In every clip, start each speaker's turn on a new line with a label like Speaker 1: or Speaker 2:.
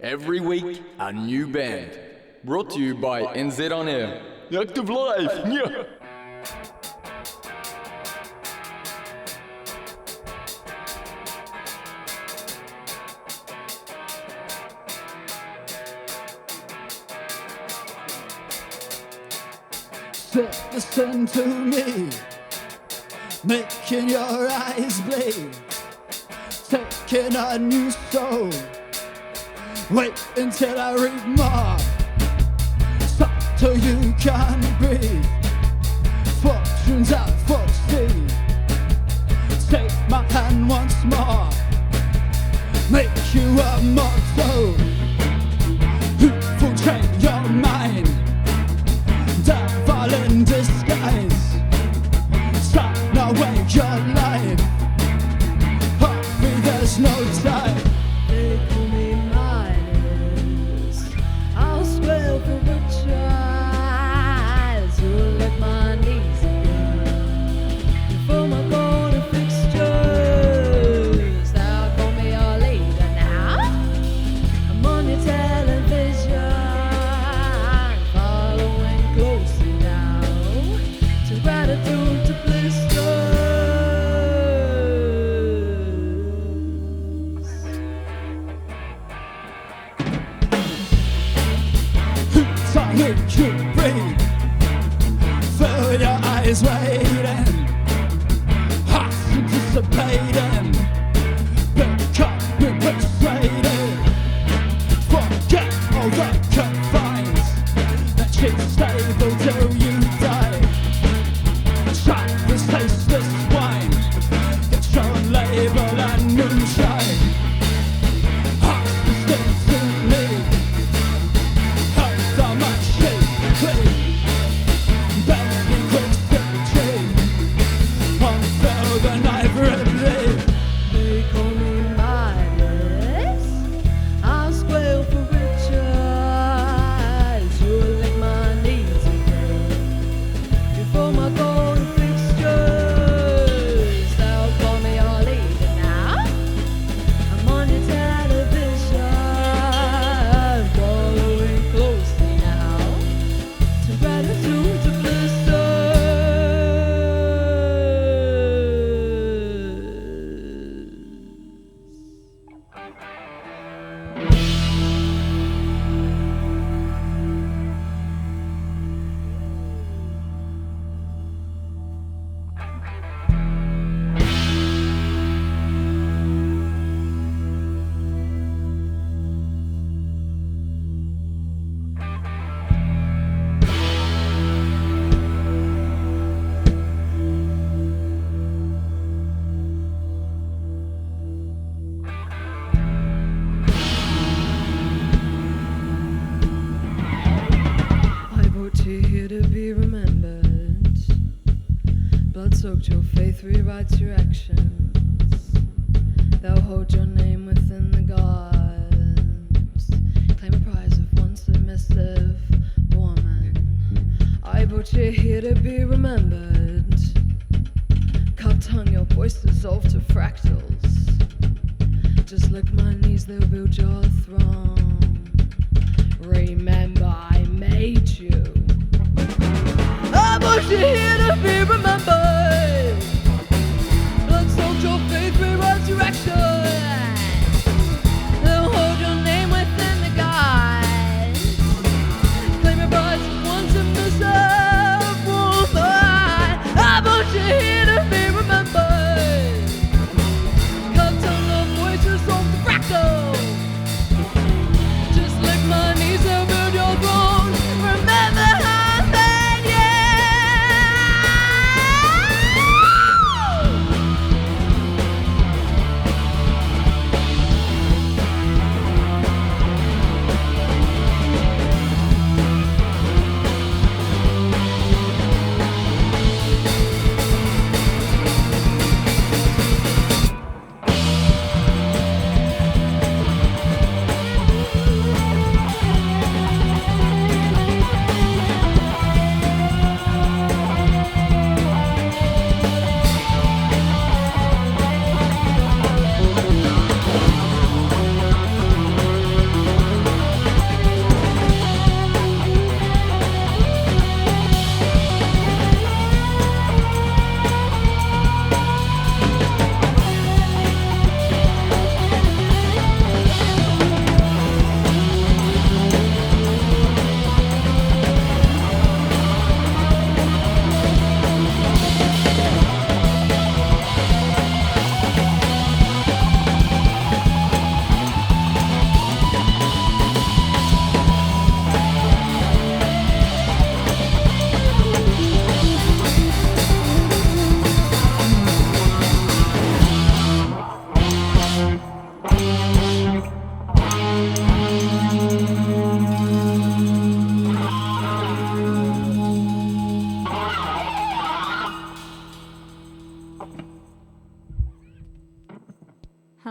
Speaker 1: Every week, a new band. Brought to you by NZ On Air. Active Life! Yeah.
Speaker 2: Listen to me, making your eyes bleed, taking a new soul. Wait until I read more. Stop till you can breathe. Fortunes out for sea. Take my hand once more. Make you a motto. Who will change your mind? Devil in disguise. Sign away your life. Hurry, there's no time.
Speaker 3: They call me Midas. I'll square for riches. You'll let my knees again. For my golden fixtures. They'll call me your leader now. I'm on your television, following closely now. To gratitude to blisters.
Speaker 2: Make you breathe. Fill your eyes waiting, hearts anticipating. Become persuaded. Forget all the confines. That shit's stable till you die. Sharp as tasteless wine. Get your label and moonshine. Hearts distinctly.
Speaker 3: They call me Midas. I'll square for riches. You'll lick my knees again. Before my golden fixtures, they'll call me your leader now. I'm on your television, following closely now. To gratitude to blisters. I brought you here to be remembered. Blood-soaked your faith rewrites your actions. They'll hold your name within the gods. Claim a prize of one submissive woman. I brought you here to be remembered. Cut tongue, your voice dissolved to fractals. Just lick my knees, they'll build your throne. Remember, I made you. I brought you here to be remembered. Blood-soaked your faith rewrites your actions. They'll hold your name within the gods. Claim your prize as one submissive woman. I brought you here to be remembered. Cut tongue, your voice is on the fractal. Just lick my knees and build your throne. Remember I made you.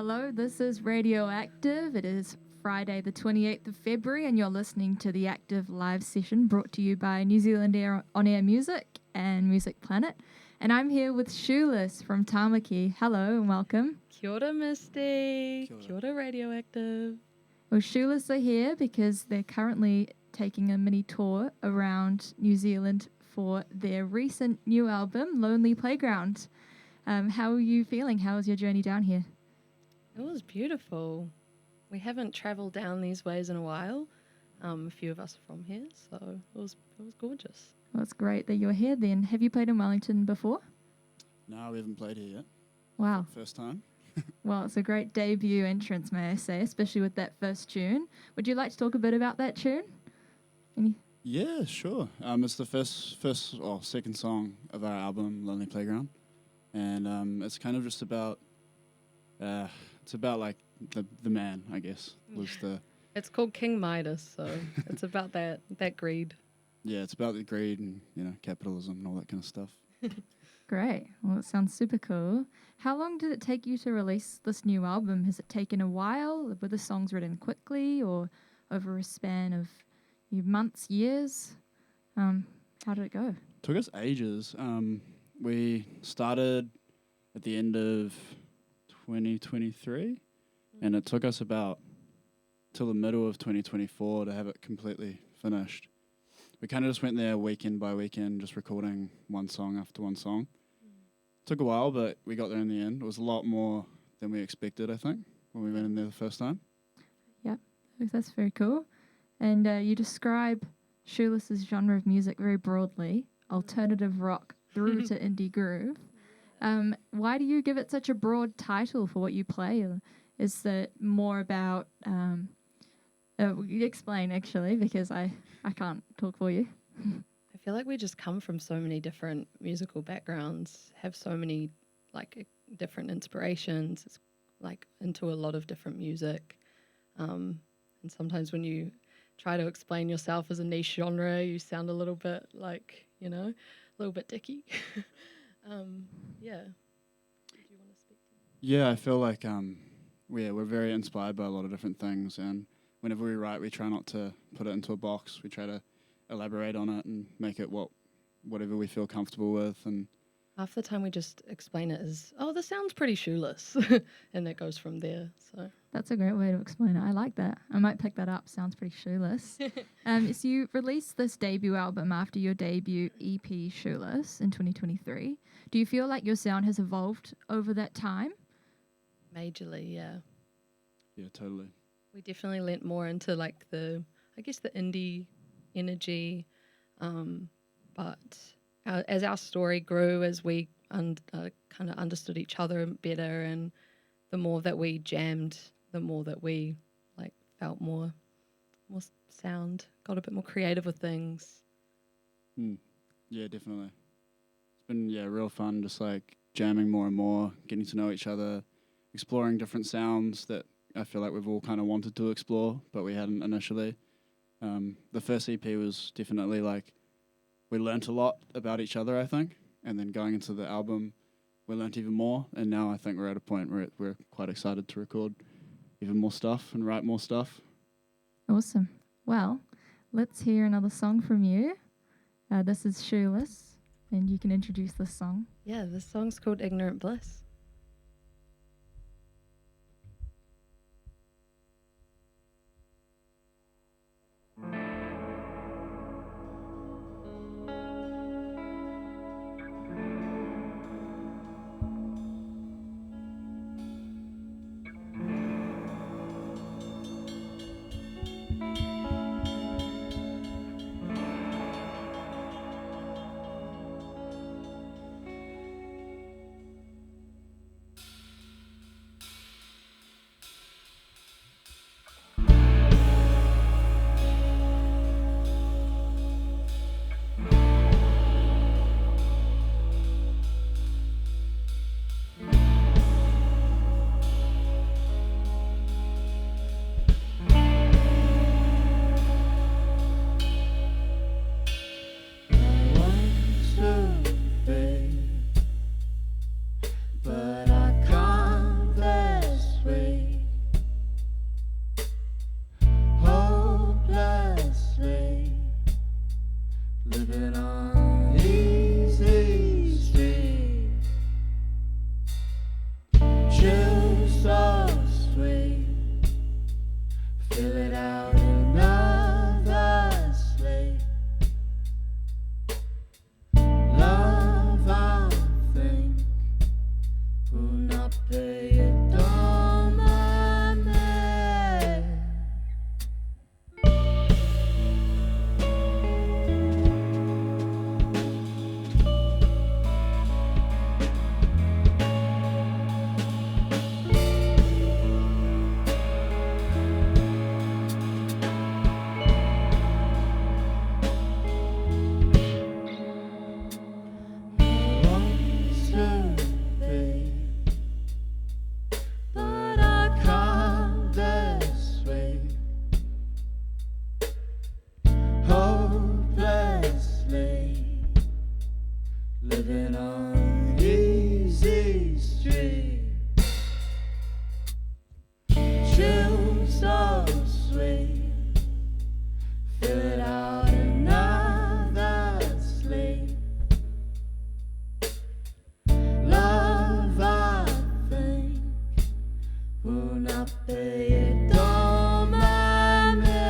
Speaker 4: Hello, this is Radioactive. It is Friday the 28th of February and you're listening to the Active Live session brought to you by New Zealand Air On Air Music and Music Planet. And I'm here with Shooless from Tāmaki. Hello and welcome.
Speaker 3: Kia ora, Misty.
Speaker 2: Kia ora.
Speaker 3: Kia ora, Radioactive.
Speaker 4: Well, Shooless are here because they're currently taking a mini tour around New Zealand for their recent new album, Lonely Playground. How are you feeling? How was your journey down here?
Speaker 3: It was beautiful. We haven't travelled down these ways in a while. A few of us are from here, so it was gorgeous.
Speaker 4: Well, it's great that you're here then. Have you played in Wellington before?
Speaker 2: No, we haven't played here yet.
Speaker 4: Wow.
Speaker 2: First time.
Speaker 4: Well, it's a great debut entrance, may I say, especially with that first tune. Would you like to talk a bit about that tune?
Speaker 2: Yeah, sure. It's the second song of our album, Lonely Playground, and it's kind of just about like the man, I guess.
Speaker 3: It's called King Midas, so it's about that greed.
Speaker 2: Yeah, it's about the greed and capitalism and all that kind of stuff.
Speaker 4: Great. Well, it sounds super cool. How long did it take you to release this new album? Has it taken a while? Were the songs written quickly or over a span of months, years? How did it go?
Speaker 2: Took us ages. We started at the end of 2023, and it took us about till the middle of 2024 to have it completely finished. We kind of just went there weekend by weekend, just recording one song after one song. Took a while, but we got there in the end. It was a lot more than we expected, I think, when we went in there the first time.
Speaker 4: Yep, that's very cool. And you describe Shooless's genre of music very broadly, alternative rock through to indie groove. Why do you give it such a broad title for what you play? Is it more about... you explain, actually, because I can't talk for you.
Speaker 3: I feel like we just come from so many different musical backgrounds, have so many different inspirations. It's like into a lot of different music. And sometimes when you try to explain yourself as a niche genre, you sound a little bit a little bit dicky. Yeah. Did you want to speak to me?
Speaker 2: Yeah, I feel like we're very inspired by a lot of different things, and whenever we write, we try not to put it into a box. We try to elaborate on it and make it whatever we feel comfortable with. And
Speaker 3: Half the time we just explain it as, oh, this sounds pretty shoeless. And that goes from there. So
Speaker 4: That's a great way to explain it. I like that. I might pick that up. Sounds pretty shoeless. So you released this debut album after your debut EP, Shooless, in 2023. Do you feel like your sound has evolved over that time?
Speaker 3: majorly, yeah.
Speaker 2: Yeah, totally.
Speaker 3: We definitely lent more into the indie energy, but as our story grew, as we kind of understood each other better, and the more that we jammed, the more that we felt more sound, got a bit more creative with things.
Speaker 2: Yeah, definitely. It's been real fun, just jamming more and more, getting to know each other, exploring different sounds that I feel like we've all kind of wanted to explore, but we hadn't initially. The first EP was definitely we learnt a lot about each other, I think, and then going into the album, we learnt even more, and now I think we're at a point where we're quite excited to record even more stuff and write more stuff.
Speaker 4: Awesome. Well, let's hear another song from you. This is Shooless, and you can introduce this song.
Speaker 3: Yeah, this song's called Ignorant Bliss. fill it out another slate. Love, I think, will not pay it down my man. But I can't this way. Hopelessly living on easy street. Chill so sweet. Fill it out another slate. Love, I think, will not pay it all, my man.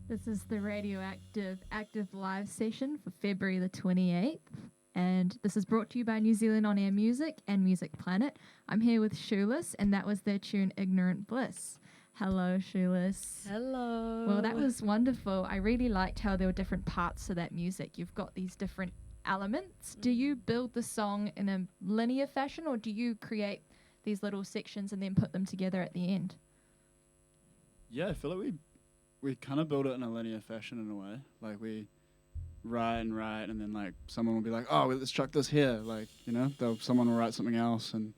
Speaker 4: This is the Radioactive Active Live session for February the 28th. And this is brought to you by New Zealand On Air Music and Music Planet. I'm here with Shooless, and that was their tune Ignorant Bliss. Hello, Shooless.
Speaker 3: Hello.
Speaker 4: Well, that was wonderful. I really liked how there were different parts to that music. You've got these different elements. Do you build the song in a linear fashion, or do you create these little sections and then put them together at the end?
Speaker 2: Yeah, I feel like we kind of build it in a linear fashion in a way. Like we write, and then like someone will be like, oh, well, let's chuck this here. Like, you know, someone will write something else and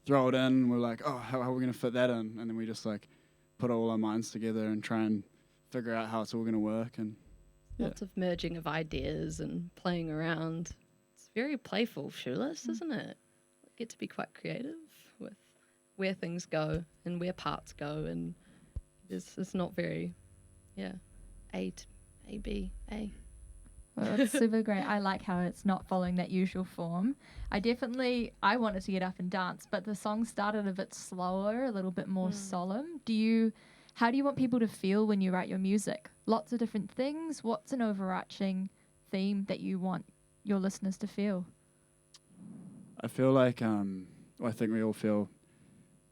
Speaker 2: throw it in. And we're like, oh, how are we going to fit that in? And then we just like put all our minds together and try and figure out how it's all going to work. And
Speaker 3: lots of merging of ideas and playing around. It's very playful, Shooless, isn't it? You get to be quite creative with where things go and where parts go, and it's not very, A, B, A.
Speaker 4: Well, it's super great. I like how it's not following that usual form. I wanted to get up and dance, but the song started a bit slower, a little bit more solemn. How do you want people to feel when you write your music? Lots of different things. What's an overarching theme that you want your listeners to feel?
Speaker 2: I feel like, I think we all feel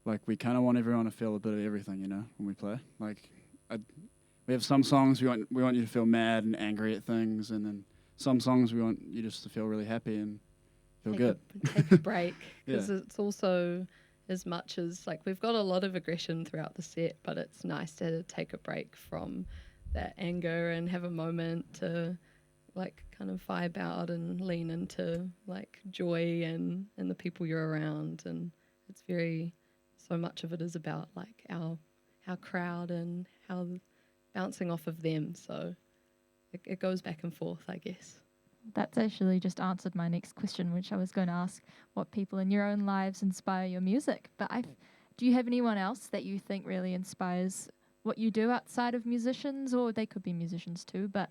Speaker 2: like we kind of want everyone to feel a bit of everything, when we play. Like, we have some songs we want you to feel mad and angry at things, and then some songs we want you just to feel really happy and feel good.
Speaker 3: Take a break, because
Speaker 2: Yeah.
Speaker 3: it's also, as much as like we've got a lot of aggression throughout the set, but it's nice to take a break from that anger and have a moment to like kind of vibe out and lean into like joy and the people you're around. And it's so much of it is about like our crowd and how bouncing off of them. So it goes back and forth, I guess.
Speaker 4: That's actually just answered my next question, which I was going to ask what people in your own lives inspire your music. But do you have anyone else that you think really inspires what you do outside of musicians? Or they could be musicians too, but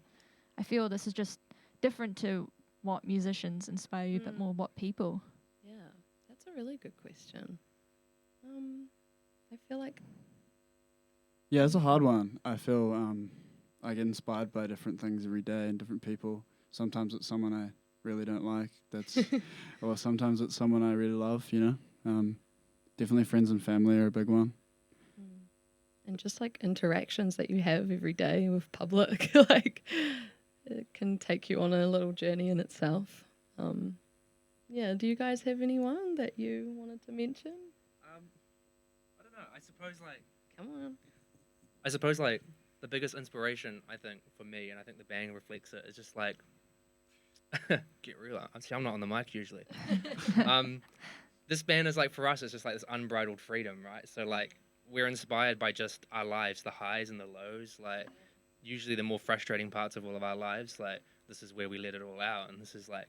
Speaker 4: I feel this is just different to what musicians inspire you, but more what people.
Speaker 3: Yeah, that's a really good question. I feel like...
Speaker 2: Yeah, it's a hard one. I feel I get inspired by different things every day and different people. Sometimes it's someone I really don't like, or sometimes it's someone I really love, Definitely friends and family are a big one.
Speaker 3: And just like interactions that you have every day with public, like it can take you on a little journey in itself. Yeah, do you guys have anyone that you wanted to mention?
Speaker 5: I don't know. I suppose
Speaker 3: Come on.
Speaker 5: the biggest inspiration I think for me, and I think the band reflects it, is just like get real. I'm not on the mic usually. This band is like, for us, it's just like this unbridled freedom, right? So like we're inspired by just our lives, the highs and the lows, like usually the more frustrating parts of all of our lives. Like this is where we let it all out, and this is like,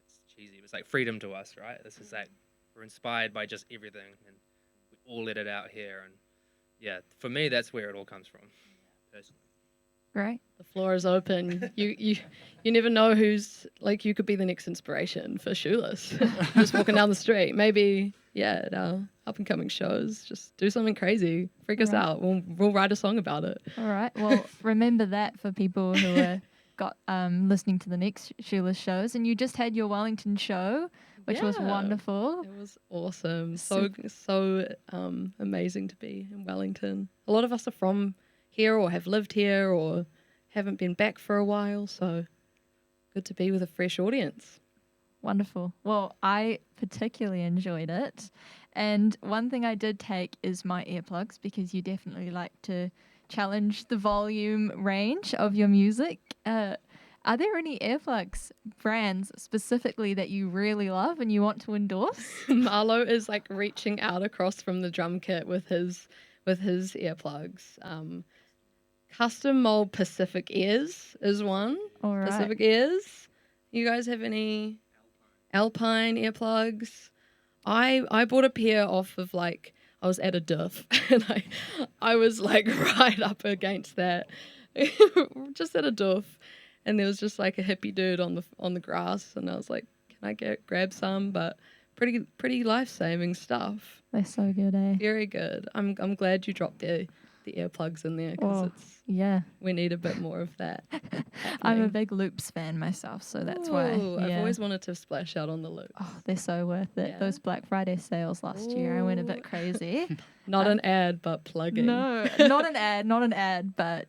Speaker 5: it's cheesy, but it's like freedom to us, right? This is like, we're inspired by just everything, and we all let it out here. And yeah, for me, that's where it all comes from, personally.
Speaker 4: Great.
Speaker 3: The floor is open. You never know who's, like, you could be the next inspiration for Shooless. Just walking down the street. Maybe, at our up-and-coming shows, just do something crazy. Freak us out. We'll write a song about it.
Speaker 4: All right. Well, remember that for people who are listening to the next Shooless shows. And you just had your Wellington show, which was wonderful.
Speaker 3: It was awesome. So amazing to be in Wellington. A lot of us are from here or have lived here or haven't been back for a while, so good to be with a fresh audience.
Speaker 4: Wonderful. Well, I particularly enjoyed it. And one thing I did take is my earplugs, because you definitely like to challenge the volume range of your music. Are there any earplugs brands specifically that you really love and you want to endorse?
Speaker 3: Marlo is like reaching out across from the drum kit with his earplugs. Custom mold Pacific Ears is one.
Speaker 4: All right.
Speaker 3: Pacific Ears. You guys have any Alpine earplugs? I bought a pair off of like, I was at a diff and I was like right up against that, just at a diff, and there was just like a hippie dude on the grass, and I was like, can I grab some? But pretty life-saving stuff.
Speaker 4: They're so good, eh?
Speaker 3: Very good. I'm glad you dropped the earplugs in there, because we need a bit more of that.
Speaker 4: I'm a big Loops fan myself, so that's why.
Speaker 3: I've always wanted to splash out on the Loops.
Speaker 4: Oh, they're so worth it.
Speaker 3: Yeah.
Speaker 4: Those Black Friday sales last year, I went a bit crazy.
Speaker 3: Not an ad, but plug in.
Speaker 4: No, not an ad, but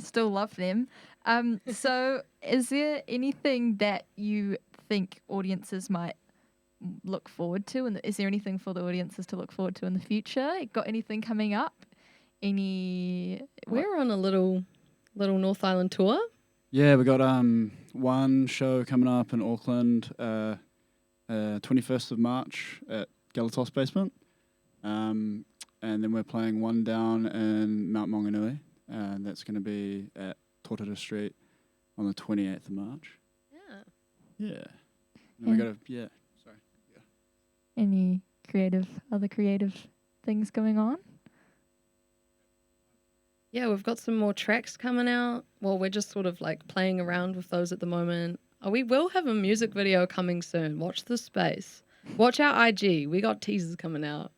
Speaker 4: still love them. So is there anything that you think audiences might look forward to, and is there anything for the audiences to look forward to in the future? Got anything coming up?
Speaker 3: We're on a little North Island tour.
Speaker 2: Yeah, we got one show coming up in Auckland, 21st of March at Galatos Basement, and then we're playing one down in Mount Maunganui, and that's going to be at Totara Street on the 28th of March. Yeah. And we got
Speaker 4: any other creative things going on?
Speaker 3: Yeah, we've got some more tracks coming out. Well, we're just sort of like playing around with those at the moment. We will have a music video coming soon. Watch the space. Watch our IG. We got teasers coming out.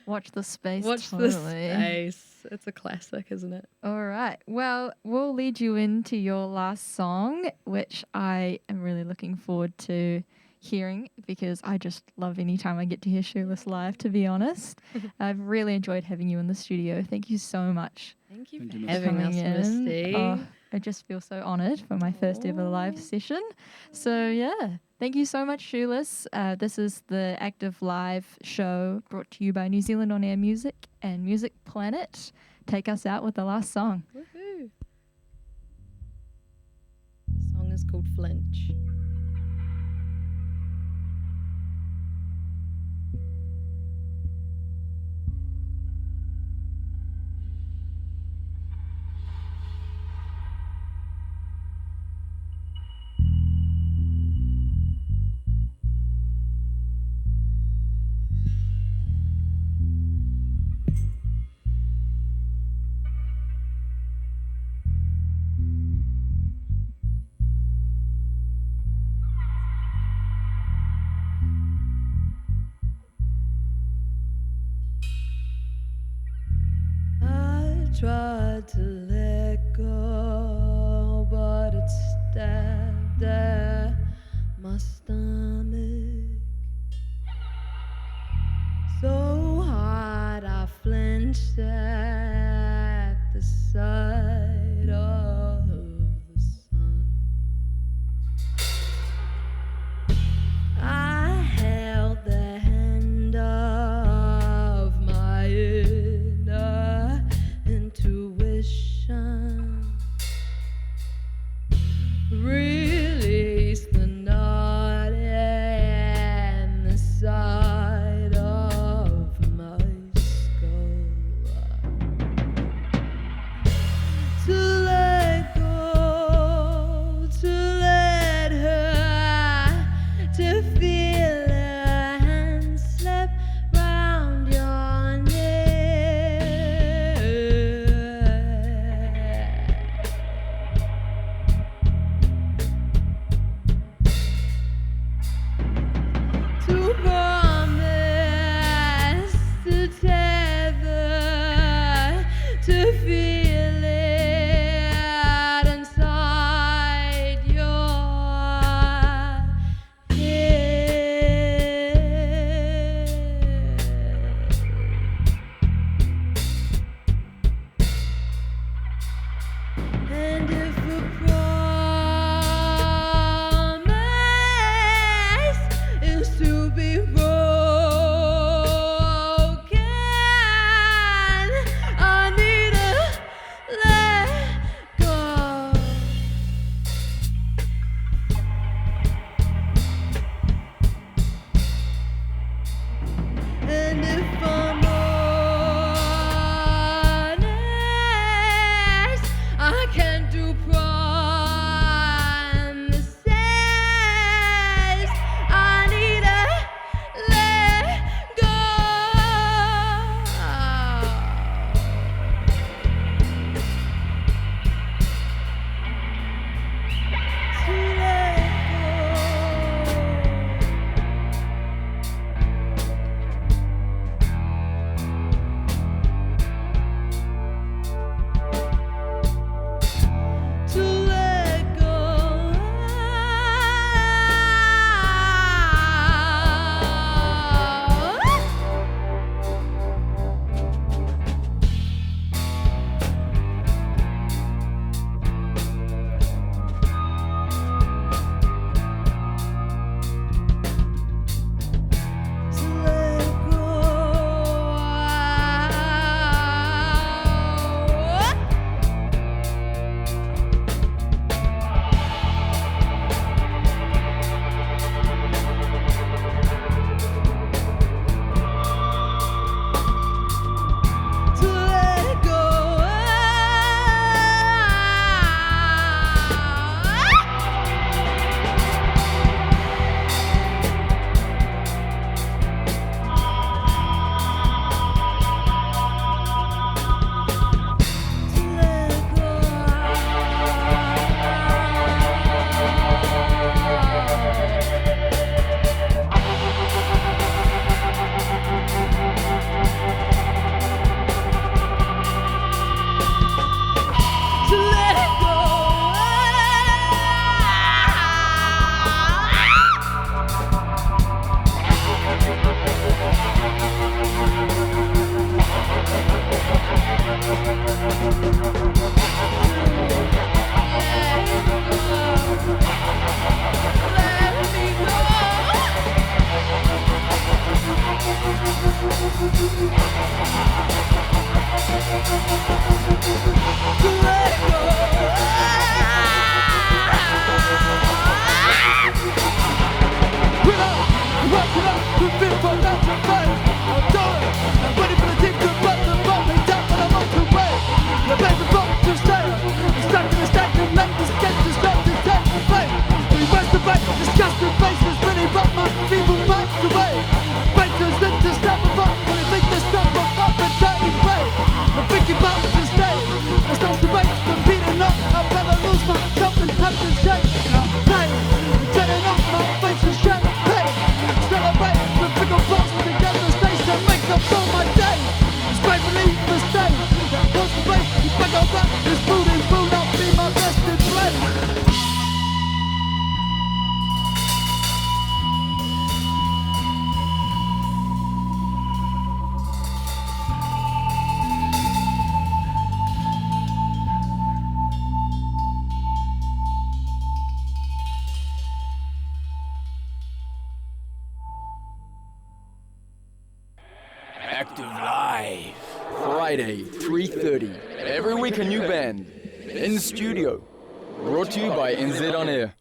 Speaker 4: Watch the space.
Speaker 3: Watch
Speaker 4: totally.
Speaker 3: the space. It's a classic, isn't it?
Speaker 4: All right. Well, we'll lead you into your last song, which I am really looking forward to hearing because I just love any time I get to hear Shooless live, to be honest. I've really enjoyed having you in the studio. Thank you so much.
Speaker 3: Thank you
Speaker 2: Thank
Speaker 3: for
Speaker 2: you,
Speaker 3: having us,
Speaker 4: coming in.
Speaker 3: Misty.
Speaker 4: Oh, I just feel so honoured for my first ever live session. So, yeah, thank you so much, Shooless. This is the Active Live show brought to you by New Zealand On Air Music and Music Planet. Take us out with the last song.
Speaker 3: Woohoo. The song is called Flinch. Tried to let go, but it stabbed at my stomach so hard I flinched at the sight of the sun. I held the hand of my inner intuition, release the knot and the side of my skull. To let go, to let her, to feel her hand slip round your neck.
Speaker 1: Active Live. Friday, 3:30. Every week a new band. In studio. Brought to you by NZ On Air.